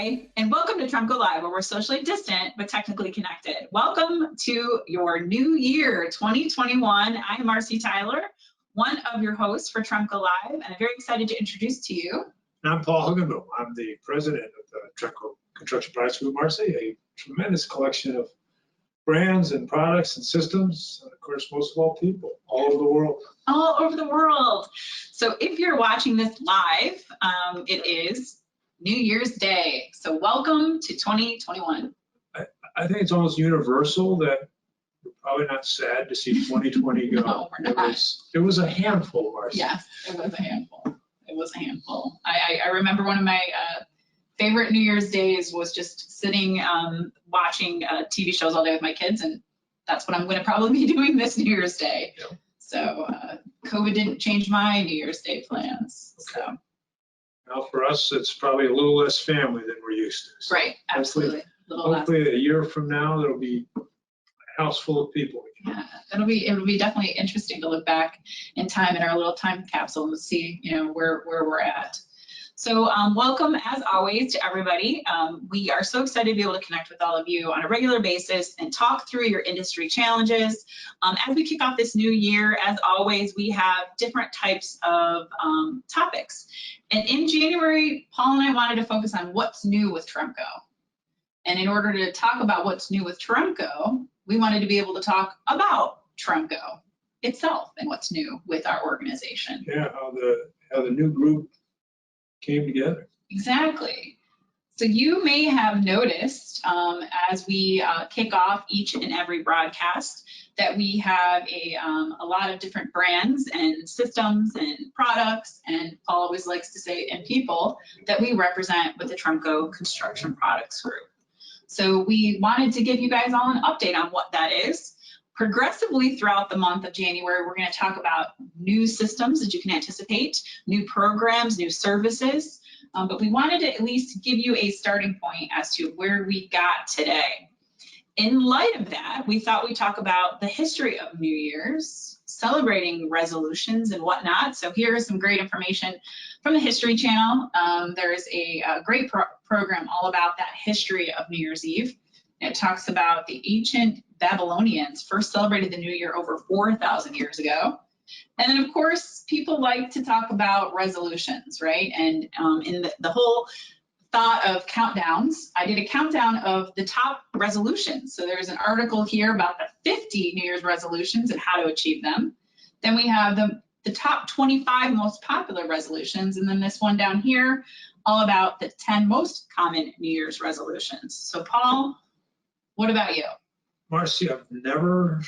Hi, and welcome to Tremco Live, where we're socially distant but technically connected. Welcome to your new year, 2021. I'm Marcy Tyler, one of your hosts for Tremco Live, and I'm very excited to introduce to you. And I'm Paul Hugenboom. I'm the president of the Tremco Construction Products Group, Marcy, a tremendous collection of brands and products and systems, and of course, most of all, people all over the world. All over the world. So if you're watching this live, it is New Year's Day. So welcome to 2021. I think it's almost universal that we're probably not sad to see 2020 go. No, we're not. It was a handful, Marcy. Yes, it was a handful. It was a handful. I remember one of my favorite New Year's days was just sitting watching TV shows all day with my kids, and that's what I'm going to probably be doing this New Year's Day. Yep. So COVID didn't change my New Year's Day plans. Okay. So. Now for us, it's probably a little less family than we're used to. So right, absolutely. Hopefully a year from now, there'll be a house full of people. Yeah, it'll be definitely interesting to look back in time in our little time capsule and see, where we're at. So welcome, as always, to everybody. We are so excited to be able to connect with all of you on a regular basis and talk through your industry challenges. As we kick off this new year, as always, we have different types of topics. And in January, Paul and I wanted to focus on what's new with Tremco. And in order to talk about what's new with Tremco, we wanted to be able to talk about Tremco itself and what's new with our organization. Yeah, how the new group came together. Exactly. So you may have noticed as we kick off each and every broadcast that we have a lot of different brands and systems and products, and Paul always likes to say, and people that we represent with the Tremco Construction Products Group. So we wanted to give you guys all an update on what that is. Progressively throughout the month of January, we're going to talk about new systems that you can anticipate, new programs, new services, but we wanted to at least give you a starting point as to where we got today. In light of that, we thought we'd talk about the history of New Year's, celebrating resolutions and whatnot. So here is some great information from the History Channel. There is a great program all about that history of New Year's Eve. It talks about the ancient Babylonians first celebrated the New Year over 4,000 years ago. And then, of course, people like to talk about resolutions, right? And in the whole thought of countdowns, I did a countdown of the top resolutions. So there's an article here about the 50 New Year's resolutions and how to achieve them. Then we have the top 25 most popular resolutions. And then this one down here, all about the 10 most common New Year's resolutions. So Paul, what about you? Marcy, I've never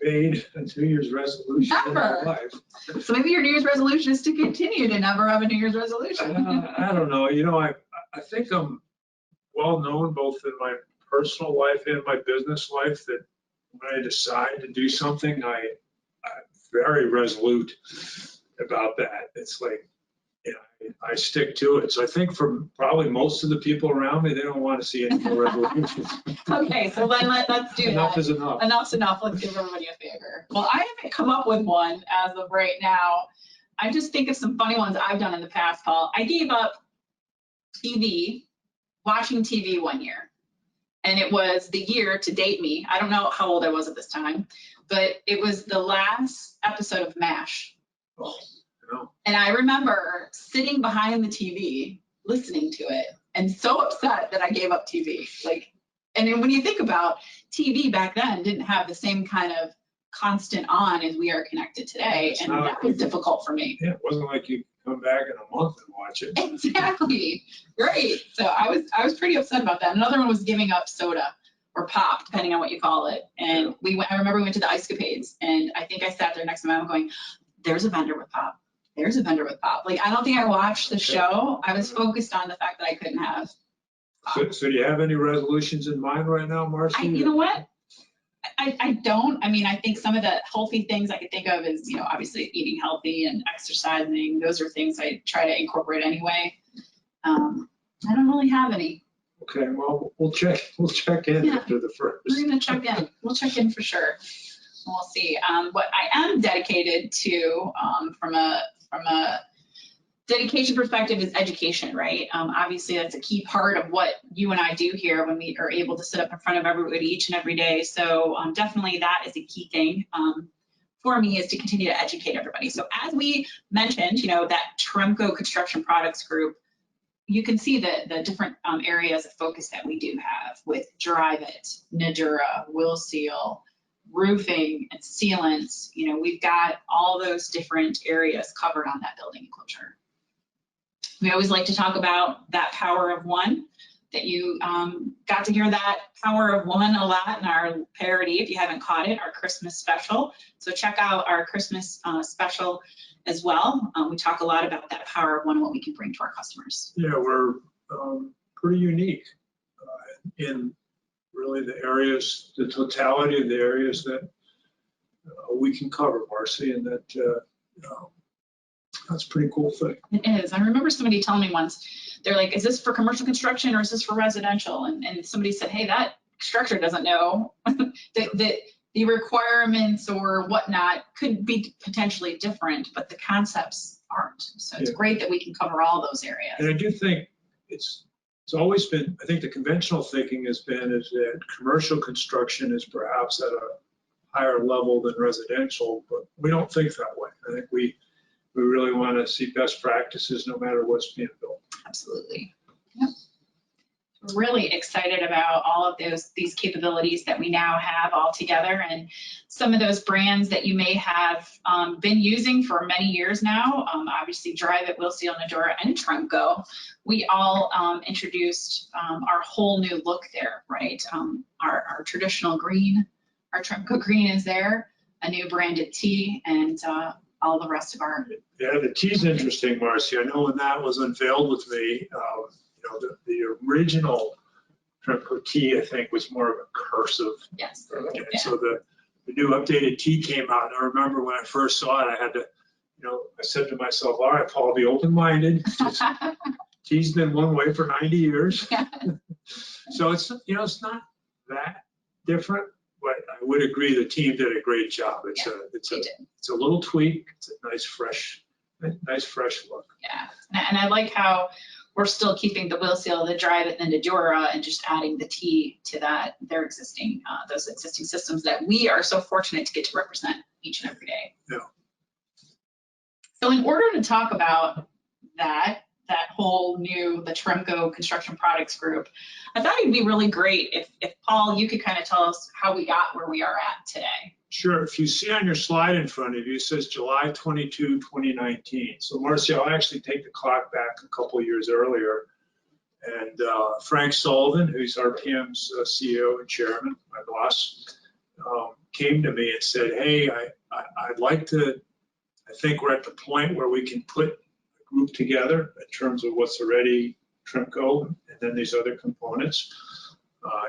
made a New Year's resolution in my life. So maybe your New Year's resolution is to continue to never have a New Year's resolution. I don't know. I think I'm well known both in my personal life and my business life that when I decide to do something, I'm very resolute about that. It's like, I stick to it. So I think for probably most of the people around me, they don't want to see any more resolutions. Okay, so then let's do enough that. Is enough. Enough's enough. Let's give everybody a favor. Well, I haven't come up with one as of right now. I just think of some funny ones I've done in the past, Paul. I gave up watching TV one year. And it was the year, to date me, I don't know how old I was at this time, but it was the last episode of MASH. Oh. And I remember sitting behind the TV, listening to it, and so upset that I gave up TV. And then when you think about TV back then, didn't have the same kind of constant on as we are connected today, and that was difficult for me. Yeah, it wasn't like you could come back in a month and watch it. Exactly, right. So I was pretty upset about that. Another one was giving up soda or pop, depending on what you call it. And I remember we went to the Ice-Capades, and I think I sat there next to my mom going, "There's a vendor with pop. There's a vendor with pop." Like, I don't think I watched the show. I was focused on the fact that I couldn't have pop. So do you have any resolutions in mind right now, Marcy? You know what? I don't. I mean, I think some of the healthy things I could think of is, obviously eating healthy and exercising. Those are things I try to incorporate anyway. I don't really have any. Okay, well, we'll check in after the first. We're gonna check in. We'll check in for sure. We'll see. What I am dedicated to from a dedication perspective is education, right? Obviously, that's a key part of what you and I do here when we are able to sit up in front of everybody each and every day. So definitely that is a key thing for me, is to continue to educate everybody. So as we mentioned, you know, that Tremco Construction Products Group, you can see the different areas of focus that we do have with Drive It, Nudura, Will Seal, roofing, and sealants. You know, we've got all those different areas covered on that building enclosure. We always like to talk about that power of one, that you got to hear that power of one a lot in our parody, if you haven't caught it, our Christmas special. So check out our Christmas special as well. We talk a lot about that power of one and what we can bring to our customers. Yeah, we're pretty unique in really the areas, the totality of the areas that we can cover, Marcy, and that that's a pretty cool thing. It is. I remember somebody telling me once, they're like, is this for commercial construction or is this for residential? And somebody said, hey, that structure doesn't know that the requirements or whatnot could be potentially different, but the concepts aren't. So it's great that we can cover all those areas. And I do think it's always been, I think the conventional thinking has been is that commercial construction is perhaps at a higher level than residential, but we don't think that way. I think we really want to see best practices no matter what's being built. Absolutely. Yep. We're really excited about all of these capabilities that we now have all together, and some of those brands that you may have been using for many years now. Obviously, Drive It, Will Seal, Nudura, and Tremco. We all introduced our whole new look there, right? Our traditional green, our Tremco green is there, a new branded tee, and all the rest of our. Yeah, the tea's interesting, Marcy. I know when that was unveiled with me, you know, the original Tremco tee, I think, was more of a cursive. Yes. And so the new updated tee came out, and I remember when I first saw it, I had to, you know, I said to myself, all right, Paul, be open-minded. Tee's been one way for 90 years. So it's, you know, it's not that different. But I would agree the team did a great job. It's a little tweak. It's a nice fresh look. Yeah, and I like how we're still keeping the Will Seal, the Drive It, and the Nudura, and just adding the T to that. Their existing those existing systems that we are so fortunate to get to represent each and every day. Yeah. So in order to talk about that whole new, the Tremco Construction Products Group, I thought it'd be really great if Paul, you could kind of tell us how we got where we are at today. Sure. If you see on your slide in front of you, it says July 22, 2019. So Marcy, I'll actually take the clock back a couple of years earlier. And Frank Sullivan, who's RPM's CEO and chairman, my boss, came to me and said, hey, I'd like to, I think we're at the point where we can put group together in terms of what's already Tremco and then these other components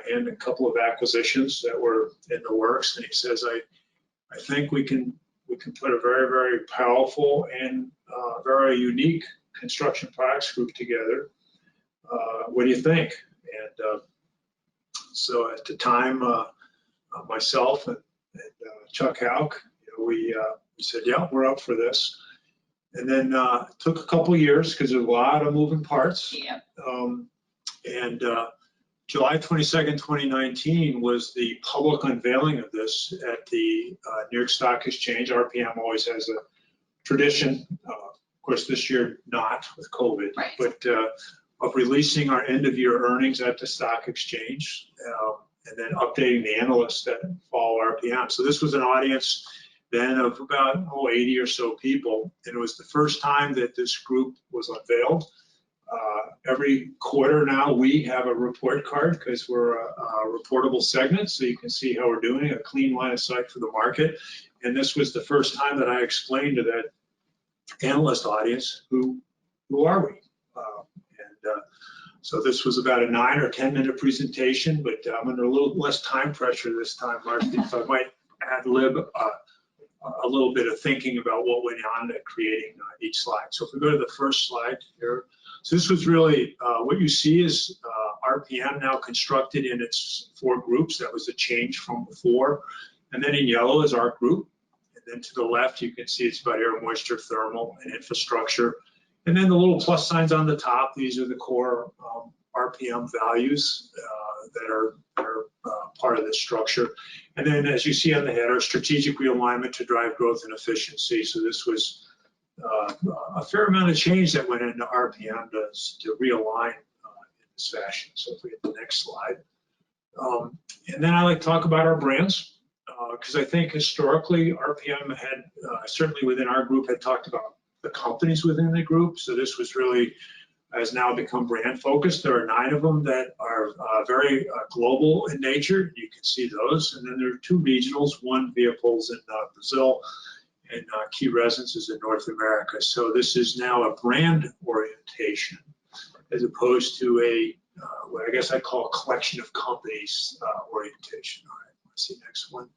and a couple of acquisitions that were in the works. And he says, I think we can put a very, very powerful and very unique construction products group together. What do you think? And so at the time, myself and Chuck Hauk, you know, we said, yeah, we're up for this. And then it took a couple of years because there's a lot of moving parts. Yeah. And July 22nd, 2019 was the public unveiling of this at the New York Stock Exchange. RPM always has a tradition, of course this year not with COVID, right, but of releasing our end of year earnings at the stock exchange and then updating the analysts that follow RPM. So this was an audience then of about 80 or so people, and it was the first time that this group was unveiled. Every quarter now we have a report card because we're a reportable segment, so you can see how we're doing, a clean line of sight for the market. And this was the first time that I explained to that analyst audience, who are we? So this was about a 9 or 10 minute presentation, but I'm under a little less time pressure this time, Marcy, so I might ad lib a little bit of thinking about what went on to creating each slide. So if we go to the first slide here, so this was really, what you see is RPM now constructed in its 4 groups. That was a change from before. And then in yellow is our group. And then to the left, you can see it's about air, moisture, thermal, and infrastructure. And then the little plus signs on the top, these are the core RPM values that are part of this structure. And then as you see on the header, strategic realignment to drive growth and efficiency. So this was a fair amount of change that went into RPM to realign in this fashion. So if we get the next slide. And then I like to talk about our brands, because I think historically RPM had, certainly within our group, had talked about the companies within the group. So this was really, has now become brand focused. There are 9 of them that are very global in nature. You can see those. And then there are 2 regionals, one Vehicles in Brazil and Key Resins is in North America. So this is now a brand orientation as opposed to a, what I guess I call a collection of companies orientation. All right, let's see next one.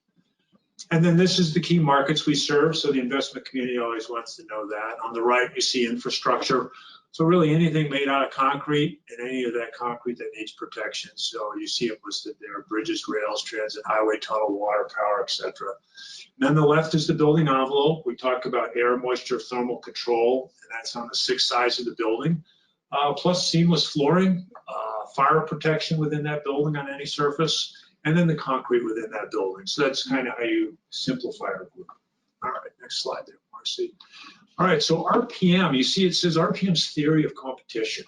And then this is the key markets we serve. So the investment community always wants to know that. On the right, you see infrastructure. So really anything made out of concrete and any of that concrete that needs protection. So you see it listed there, bridges, rails, transit, highway, tunnel, water, power, etc. And then the left is the building envelope. We talk about air, moisture, thermal control, and that's on the 6 sides of the building. Plus seamless flooring, fire protection within that building on any surface, and then the concrete within that building. So that's kind of how you simplify our group. All right, next slide there, Marcy. All right, so RPM, you see it says RPM's theory of competition.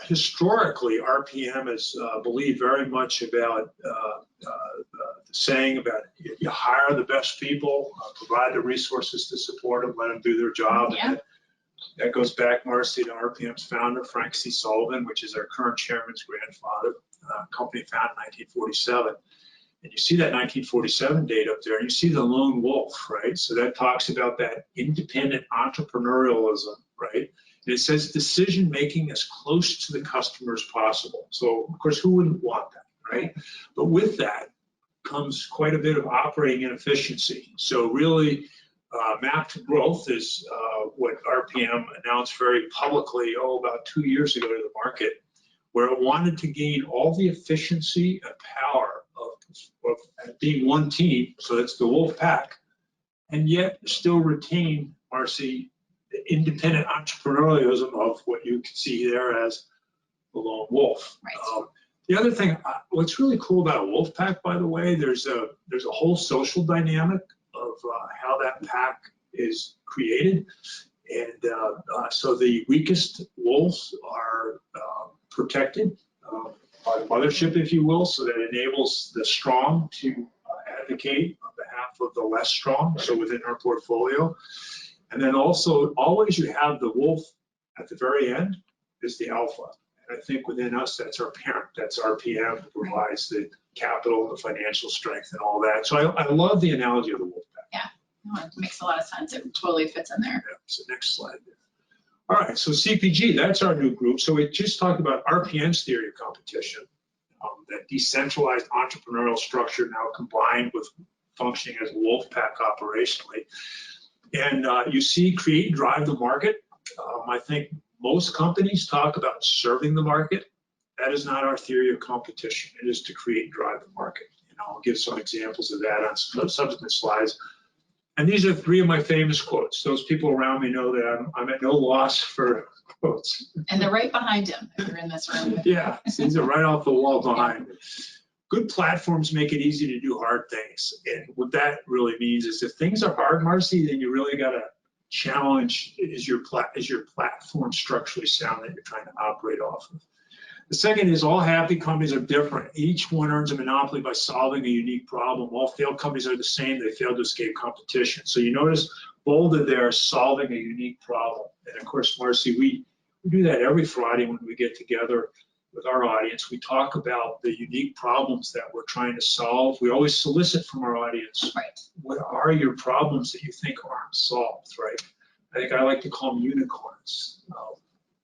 Historically, RPM is believed very much about the saying about you hire the best people, provide the resources to support them, let them do their job. Yeah. And that goes back, Marcy, to RPM's founder, Frank C. Sullivan, which is our current chairman's grandfather, company founded in 1947. And you see that 1947 date up there, and you see the lone wolf, right? So that talks about that independent entrepreneurialism, right? And it says decision-making as close to the customer as possible. So, of course, who wouldn't want that, right? But with that comes quite a bit of operating inefficiency. So really, mapped growth is what RPM announced very publicly, about 2 years ago to the market, where it wanted to gain all the efficiency and power of being one team, so that's the wolf pack, and yet still retain, Marcy, the independent entrepreneurialism of what you can see there as the lone wolf. Right. The other thing, what's really cool about a wolf pack, by the way, there's a whole social dynamic of how that pack is created, and so the weakest wolves are protected by the mothership, if you will, so that enables the strong to advocate on behalf of the less strong, so within our portfolio. And then also, always you have the wolf at the very end is the alpha. And I think within us, that's our parent, that's RPM, who provides the capital, the financial strength, and all that. So I love the analogy of the wolf pack. Yeah, no, it makes a lot of sense. It totally fits in there. Yeah, so next slide there. All right, so CPG, that's our new group. So we just talked about RPM's theory of competition, that decentralized entrepreneurial structure now combined with functioning as a wolf pack operationally. And you see create and drive the market. I think most companies talk about serving the market. That is not our theory of competition. It is to create and drive the market. And I'll give some examples of that on subsequent slides. And these are 3 of my famous quotes. Those people around me know that I'm at no loss for quotes. And they're right behind him if you're in this room. Yeah, these are right off the wall behind me. Good platforms make it easy to do hard things. And what that really means is if things are hard, Marcy, then you really got to challenge, is your platform structurally sound that you're trying to operate off of? The second is all happy companies are different. Each one earns a monopoly by solving a unique problem. All failed companies are the same. They fail to escape competition. So you notice bolded there, solving a unique problem. And of course, Marcy, we do that every Friday when we get together with our audience. We talk about the unique problems that we're trying to solve. We always solicit from our audience, right, what are your problems that you think aren't solved, right? I think I like to call them unicorns.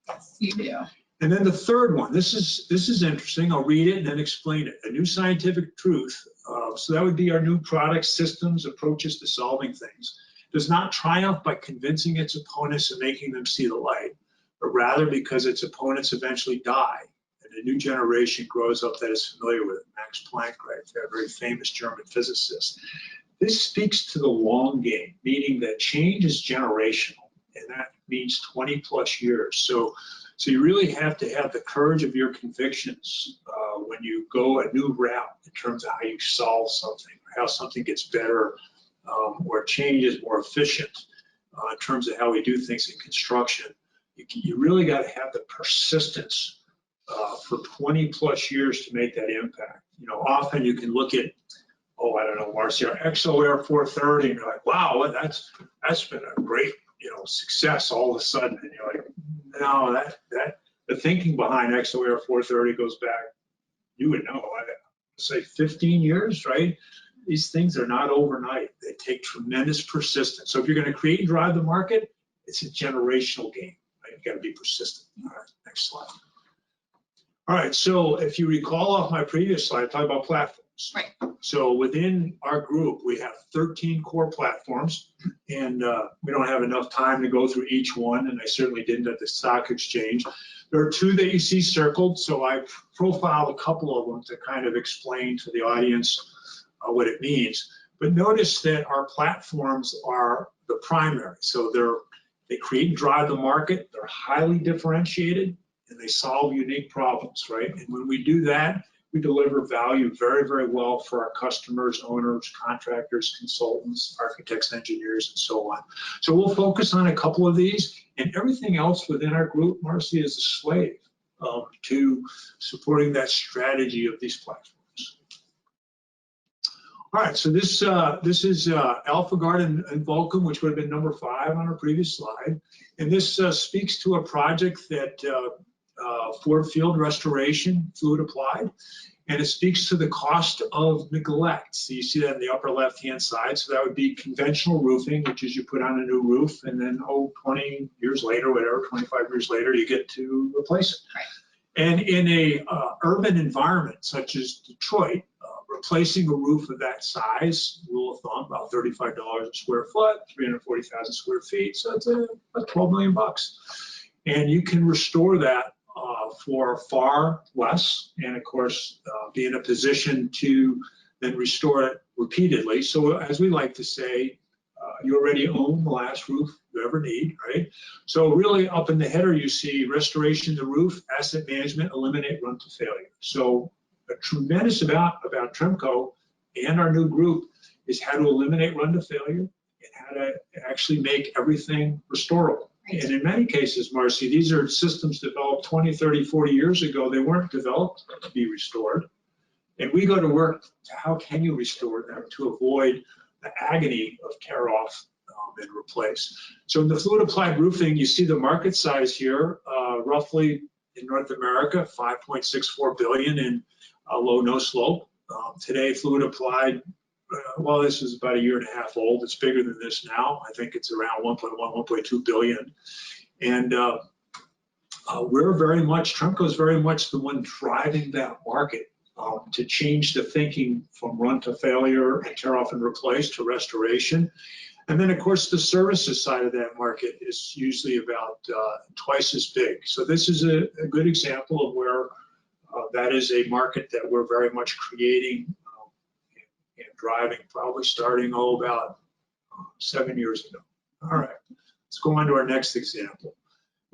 Yes, you do. And then the third one, this is interesting. I'll read it and then explain it. A new scientific truth. So that would be our new products, systems, approaches to solving things. Does not triumph by convincing its opponents and making them see the light, but rather because its opponents eventually die and a new generation grows up that is familiar with it. Max Planck, right, a very famous German physicist. This speaks to the long game, meaning that change is generational, and that means 20 plus years. So you really have to have the courage of your convictions when you go a new route in terms of how you solve something, or how something gets better, or change is more efficient in terms of how we do things in construction. You really got to have the persistence for 20 plus years to make that impact. You know, often you can look at, oh, I don't know, Marcy, our XOR 430, and you're like, wow, that's been a great, success all of a sudden. And you're like, no, the thinking behind XOR 430 goes back, you would know, I'd say 15 years, right? These things are not overnight. They take tremendous persistence. So if you're going to create and drive the market, it's a generational game, right? You got to be persistent. All right, next slide. All right, so if you recall off my previous slide, I talked about platforms. Right. So within our group, we have 13 core platforms, and we don't have enough time to go through each one, and I certainly didn't at the stock exchange. There are two that you see circled, so I profiled a couple of them to kind of explain to the audience what it means. But notice that our platforms are the primary, so they create and drive the market, they're highly differentiated, and they solve unique problems, right? And when we do that, we deliver value very, very well for our customers, owners, contractors, consultants, architects, engineers, and so on. So we'll focus on a couple of these, and everything else within our group, Marcy, is a slave to supporting that strategy of these platforms. All right, so this is Alphaguard and Vulcan, which would have been number 5 on our previous slide. And this speaks to a project that Ford Field Restoration, fluid applied, and it speaks to the cost of neglect. So you see that in the upper left-hand side. So that would be conventional roofing, which is you put on a new roof, and then 20 years later, whatever, 25 years later, you get to replace it. Right. And in a urban environment such as Detroit, replacing a roof of that size, rule of thumb, about $35 a square foot, 340,000 square feet, so it's about $12 million. And you can restore that for far less, and of course, be in a position to then restore it repeatedly. So as we like to say, you already own the last roof you ever need, right? So really up in the header, you see restoration of the roof, asset management, eliminate run to failure. So a tremendous amount about Tremco and our new group is how to eliminate run to failure and how to actually make everything restorable. Right. And in many cases, Marcy, these are systems developed 20, 30, 40 years ago. They weren't developed to be restored. And we go to work to how can you restore them to avoid the agony of tear off and replace. So in the fluid applied roofing, you see the market size here, roughly in North America, 5.64 billion in low, no slope. Today, fluid applied, well, this is about a year and a half old. It's bigger than this now. I think it's around 1.1, 1.2 billion. And we're very much, Tremco is very much the one driving that market to change the thinking from run to failure and tear off and replace to restoration. And then, of course, the services side of that market is usually about twice as big. So this is a good example of where that is a market that we're very much creating and driving, probably starting about 7 years ago. All right, let's go on to our next example.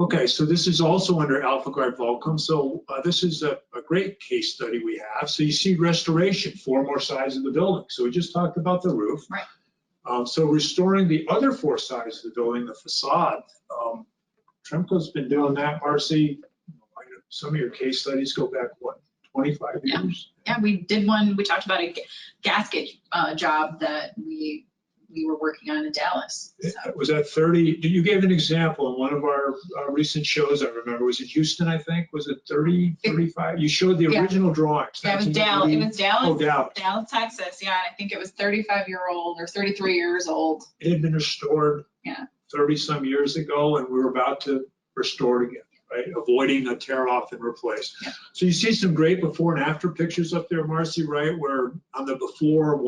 Okay, so this is also under Alphaguard Vulcan. So this is a great case study we have. So you see restoration, 4 more sides of the building. So we just talked about the roof. Right. So restoring the other 4 sides of the building, the facade, Tremco's been doing that, Marcy. Some of your case studies go back, what, 25 years? Yeah, we did one, we talked about a gasket job that we were working on in Dallas. So. Was that 30? You gave an example in one of our recent shows, I remember. Was it Houston, I think? Was it 30, 35? You showed the original drawings. Yeah, it was Dallas. It was Dallas. Oh, Dallas. Dallas, Texas. Yeah, I think it was 35-year-old or 33 years old. It had been restored 30-some years ago, and we were about to restore it again. Right, avoiding a tear off and replace. Yeah. So you see some great before and after pictures up there, Marcy, right? Where on the before,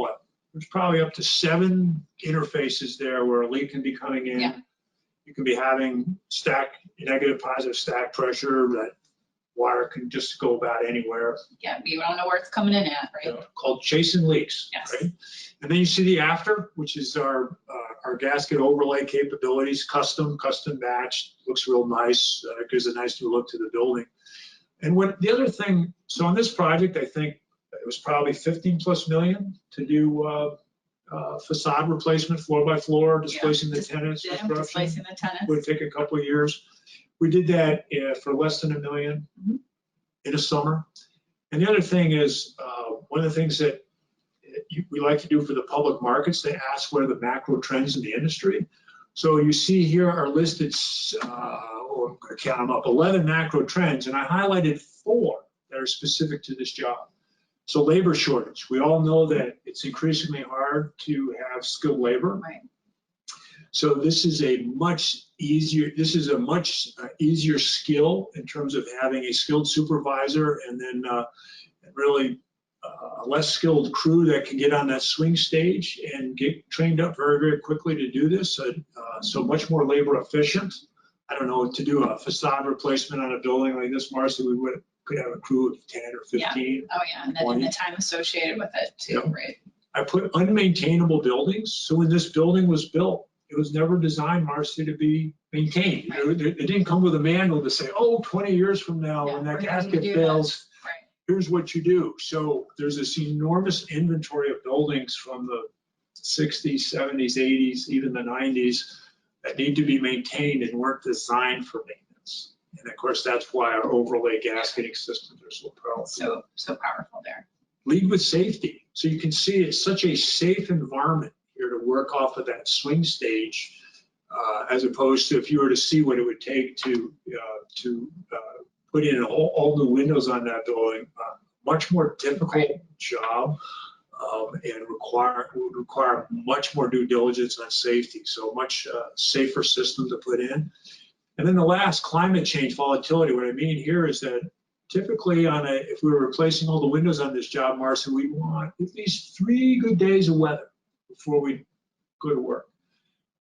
there's probably up to 7 interfaces there where a leak can be coming in. Yeah. You can be having negative, positive stack pressure that water can just go about anywhere. Yeah, we don't know where it's coming in at, right? Called chasing leaks, Yes. right? And then you see the after, which is our gasket overlay capabilities, custom matched, looks real nice, gives a nice new look to the building. And the other thing, so on this project, I think it was probably 15+ million to do facade replacement, floor by floor, displacing the tenants. Displacing the tenants. Would take a couple of years. We did that for less than $1 million in a summer. And the other thing is, one of the things that we like to do for the public markets, they ask what are the macro trends in the industry. So you see here are listed, or count them up, 11 macro trends, and I highlighted 4 that are specific to this job. So labor shortage. We all know that it's increasingly hard to have skilled labor. Right. So this is a much easier skill in terms of having a skilled supervisor and then really a less skilled crew that can get on that swing stage and get trained up very, very quickly to do this. So much more labor efficient. I don't know, to do a facade replacement on a building like this, Marcy, we could have a crew of 10 or 15. Yeah. Oh yeah, and then 20. the time associated with it too, right? I put unmaintainable buildings. So when this building was built, it was never designed, Marcy, to be maintained. Right. It didn't come with a manual to say, oh, 20 years from now, when that gasket fails, here's what you do. So there's this enormous inventory of buildings from the 60s, 70s, 80s, even the 90s that need to be maintained and weren't designed for maintenance. And of course, that's why our overlay gasketing systems are so powerful. So powerful there. Lead with safety. So you can see it's such a safe environment here to work off of that swing stage, as opposed to if you were to see what it would take to put in all new windows on that building, much more difficult job, and would require much more due diligence on safety. So much safer system to put in. And then the last, climate change volatility. What I mean here is that typically if we were replacing all the windows on this job, Marcy, we want at least 3 good days of weather before we go to work.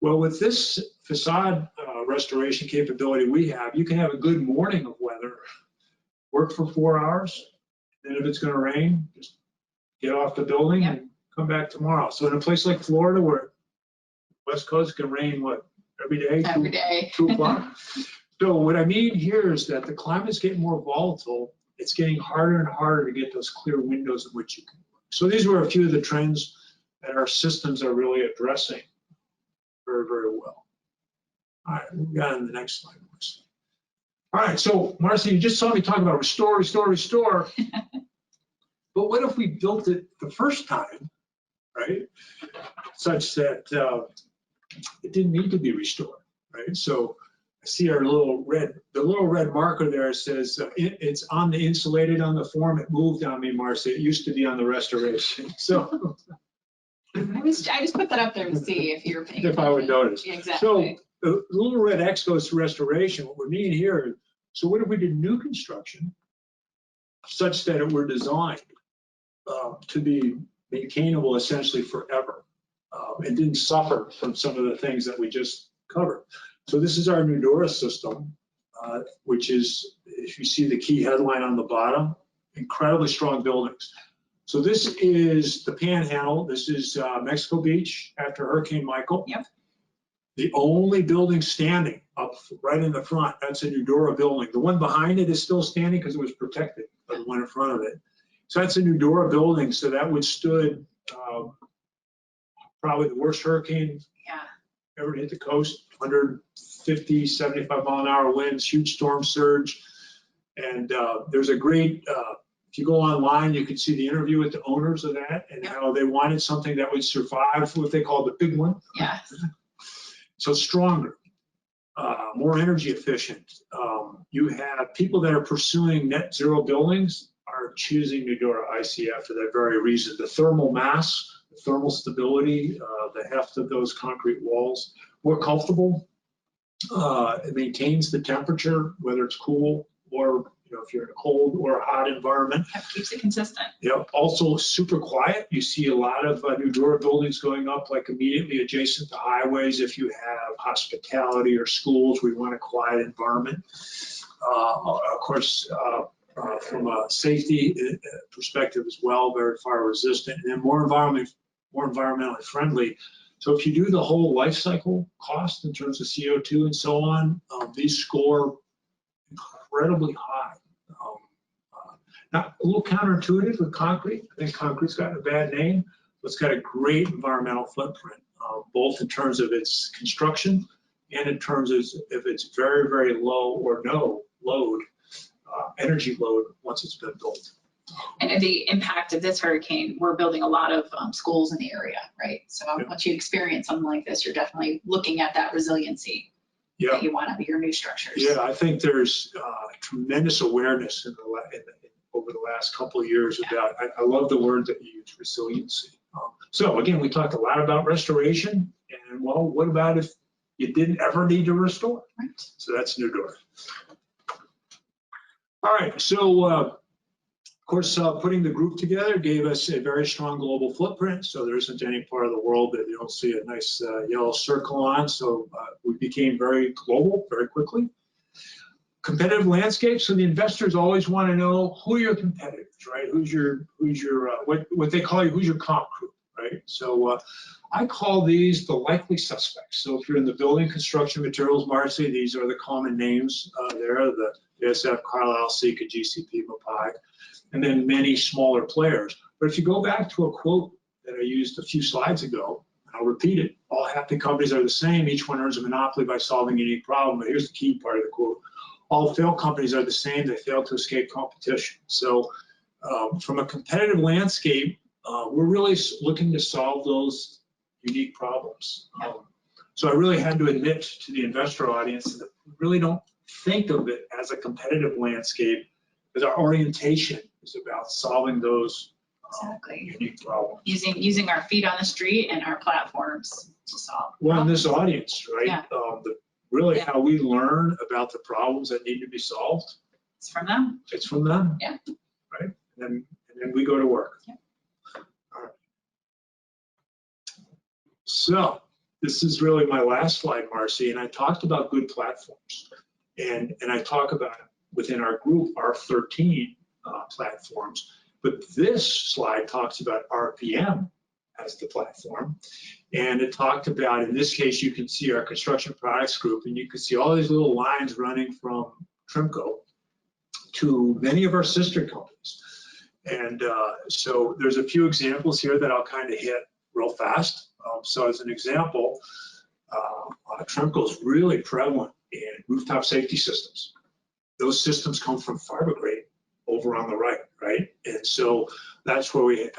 Well, with this facade restoration capability we have, you can have a good morning of weather, work for 4 hours, then if it's going to rain, just get off the building and come back tomorrow. So in a place like Florida, where West Coast can rain, what, every day? Every day. 2 o'clock? So what I mean here is that the climate's getting more volatile. It's getting harder and harder to get those clear windows in which you can work. So these were a few of the trends that our systems are really addressing very, very well. All right, we'll go on to the next slide, Marcy. All right, so Marcy, you just saw me talk about restore, restore, restore. But what if we built it the first time, right, such that it didn't need to be restored, right? So I see the little red marker there says it's on the insulated on the form. It moved on me, Marcy. It used to be on the restoration. So I just put that up there to see if you're paying attention. I would notice. Exactly. So the little red X goes to restoration. What we mean here, so what if we did new construction such that it were designed to be maintainable essentially forever and didn't suffer from some of the things that we just covered. So this is our Nudura system, which is, if you see the key headline on the bottom, incredibly strong buildings. So this is the Panhandle. This is Mexico Beach after Hurricane Michael. Yep. The only building standing up right in the front, that's a Nudura building. The one behind it is still standing because it was protected by the one in front of it. So that's a Nudura building. So that withstood probably the worst hurricane ever to hit the coast, 150, 75 mile an hour winds, huge storm surge. And there's a great, if you go online, you can see the interview with the owners of that and how they wanted something that would survive what they call the big one. Yeah. So stronger, more energy efficient. You have people that are pursuing net zero buildings are choosing Nudura ICF for that very reason. The thermal mass, the thermal stability, the heft of those concrete walls, more comfortable. It maintains the temperature, whether it's cool or if you're in a cold or a hot environment. That keeps it consistent. Yeah. Also super quiet. You see a lot of Nudura buildings going up like immediately adjacent to highways. If you have hospitality or schools, we want a quiet environment. Of course, from a safety perspective as well, very fire resistant, and then more environmentally friendly. So if you do the whole life cycle cost in terms of CO2 and so on, these score incredibly high. Not a little counterintuitive with concrete. I think concrete's gotten a bad name, but it's got a great environmental footprint, both in terms of its construction and in terms of if it's very, very low or no load, energy load once it's been built. And the impact of this hurricane, we're building a lot of schools in the area, right? So once you experience something like this, you're definitely looking at that resiliency that you want out of your new structures. Yeah, I think there's tremendous awareness over the last couple of years about, I love the word that you use, resiliency. So again, we talked a lot about restoration, and well, what about if you didn't ever need to restore? Right. So that's new door. All right, so of course, putting the group together gave us a very strong global footprint. So there isn't any part of the world that you don't see a nice yellow circle on. So we became very global very quickly. Competitive landscape. So the investors always want to know who are your competitors, right? Who's your what they call you? Who's your comp group, right? So I call these the likely suspects. So if you're in the building construction materials market, these are the common names there: the BASF, Carlisle, Sika, GCP, Mapai, and then many smaller players. But if you go back to a quote that I used a few slides ago, I'll repeat it: all happy companies are the same. Each one earns a monopoly by solving a unique problem. But here's the key part of the quote: all failed companies are the same. They fail to escape competition. So from a competitive landscape, we're really looking to solve those unique problems. So I really had to admit to the investor audience that we really don't think of it as a competitive landscape, because our orientation is about solving those unique problems. Using our feet on the street and our platforms to solve. Well, in this audience, right? Yeah. How we learn about the problems that need to be solved. It's from them. It's from them. Yeah. Right. And then we go to work. Yeah. All right. So this is really my last slide, Marcy, and I talked about good platforms, and I talk about within our group our 13 platforms. But this slide talks about RPM as the platform. And it talked about, in this case, you can see our construction products group, and you can see all these little lines running from Tremco to many of our sister companies. And so there's a few examples here that I'll kind of hit real fast. So as an example, Tremco is really prevalent in rooftop safety systems. Those systems come from Fibergrate over on the right? And so that's where we,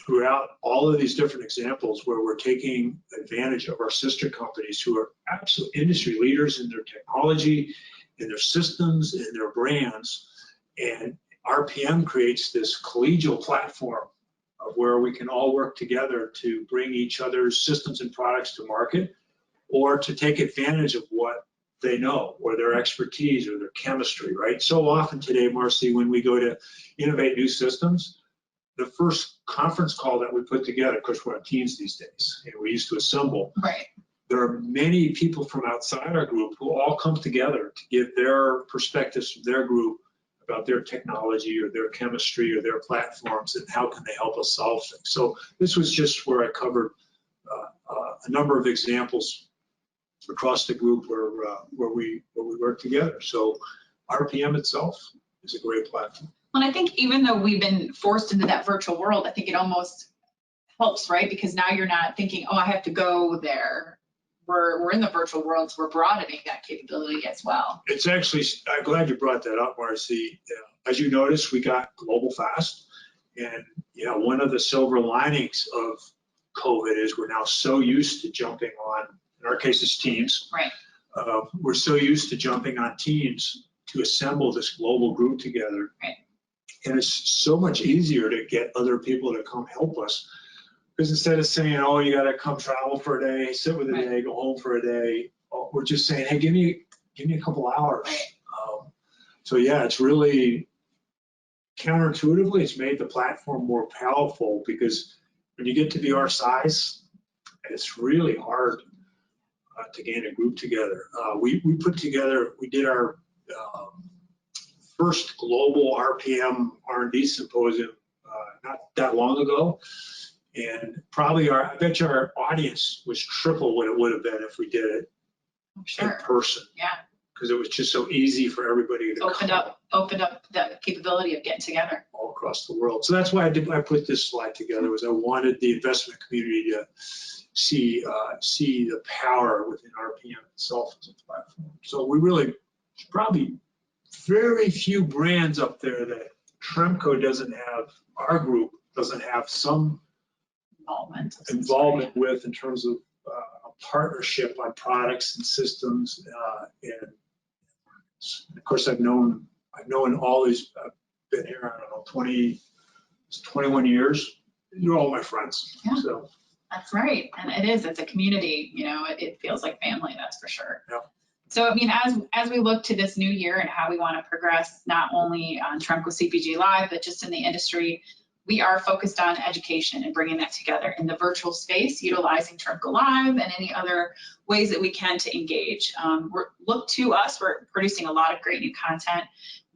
throughout all of these different examples, where we're taking advantage of our sister companies who are absolute industry leaders in their technology, in their systems, in their brands. And RPM creates this collegial platform of where we can all work together to bring each other's systems and products to market, or to take advantage of what they know, or their expertise, or their chemistry, right? So often today, Marcy, when we go to innovate new systems, the first conference call that we put together, of course, we're on Teams these days, and we used to assemble. Right. There are many people from outside our group who all come together to give their perspectives from their group about their technology or their chemistry or their platforms, and how can they help us solve things. So this was just where I covered a number of examples across the group where we work together. So RPM itself is a great platform. Well, I think even though we've been forced into that virtual world, I think it almost helps, right? Because now you're not thinking, oh, I have to go there. We're in the virtual world, so we're broadening that capability as well. It's actually, I'm glad you brought that up, Marcy. As you noticed, we got global fast. And one of the silver linings of COVID is we're now so used to jumping on, in our case, it's Teams. Right. We're so used to jumping on Teams to assemble this global group together. Right. And it's so much easier to get other people to come help us. Because instead of saying, oh, you got to come travel for a day, sit with a day, go home for a day, we're just saying, hey, give me a couple hours. Right. So yeah, it's really counterintuitively, it's made the platform more powerful, because when you get to be our size, it's really hard to gain a group together. We did our first global RPM R&D symposium not that long ago. And probably I bet you our audience was triple what it would have been if we did it in person. Yeah. Because it was just so easy for everybody to opened up the capability of getting together all across the world. So that's why I put this slide together, was I wanted the investment community to see the power within RPM itself as a platform. So we really, probably very few brands up there that Tremco doesn't have, our group doesn't have some involvement with in terms of a partnership on products and systems. And of course, I've known all these, I've been here, I don't know, 21 years. You're all my friends. Yeah. So. That's right. And it's a community, you know, it feels like family, that's for sure. Yeah. So, I mean, as we look to this new year and how we want to progress, not only on Tremco CPG Live, but just in the industry, we are focused on education and bringing that together in the virtual space, utilizing Tremco Live and any other ways that we can to engage. Look to us, we're producing a lot of great new content.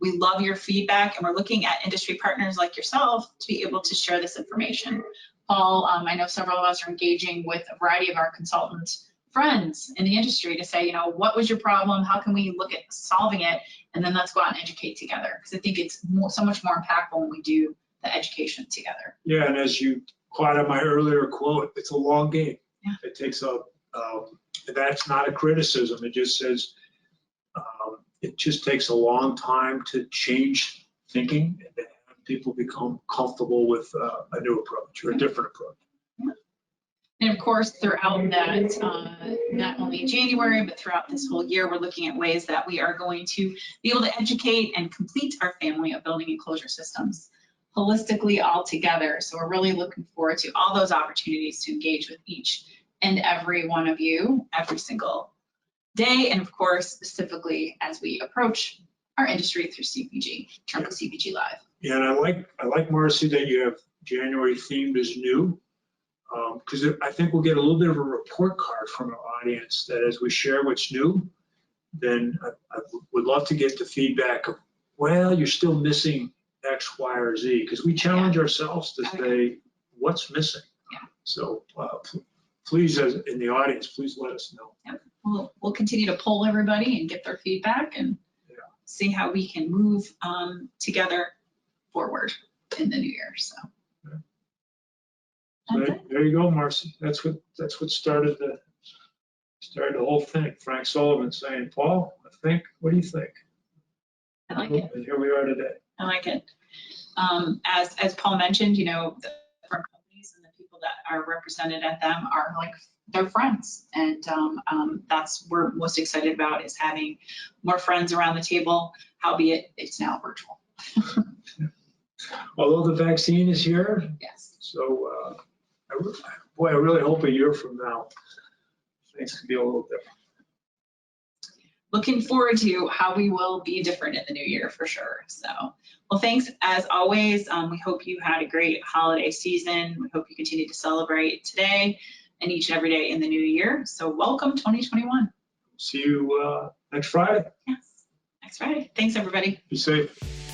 We love your feedback, and we're looking at industry partners like yourself to be able to share this information. Paul, I know several of us are engaging with a variety of our consultant friends in the industry to say, you know, what was your problem? How can we look at solving it? And then let's go out and educate together. Because I think it's so much more impactful when we do the education together. Yeah, and as you caught on my earlier quote, it's a long game. Yeah. It takes that's not a criticism. It just says, it just takes a long time to change thinking and then have people become comfortable with a new approach or a different approach. Yeah. And of course, throughout that, not only January, but throughout this whole year, we're looking at ways that we are going to be able to educate and complete our family of building enclosure systems holistically all together. So we're really looking forward to all those opportunities to engage with each and every one of you every single day. And of course, specifically as we approach our industry through CPG, Tremco CPG Live. Yeah, and I like Marcy that you have January themed as new, because I think we'll get a little bit of a report card from our audience that as we share what's new, then I would love to get the feedback of, well, you're still missing X, Y, or Z, because we challenge ourselves to say, what's missing? Yeah. So please, as in the audience, please let us know. Yeah. We'll continue to poll everybody and get their feedback and see how we can move together forward in the new year. So there you go, Marcy. That's what started the whole thing. Frank Sullivan saying, Paul, what do you think? I like it. And here we are today. I like it. As Paul mentioned, you know, the different companies and the people that are represented at them are like, they're friends. And that's what we're most excited about, is having more friends around the table, howbeit it's now virtual. Although the vaccine is here. Yes. So, I really hope a year from now, things can be a little different. Looking forward to how we will be different in the new year for sure. So, well, thanks as always. We hope you had a great holiday season. We hope you continue to celebrate today and each and every day in the new year. So welcome 2021. See you next Friday. Yes, next Friday. Thanks, everybody. Be safe.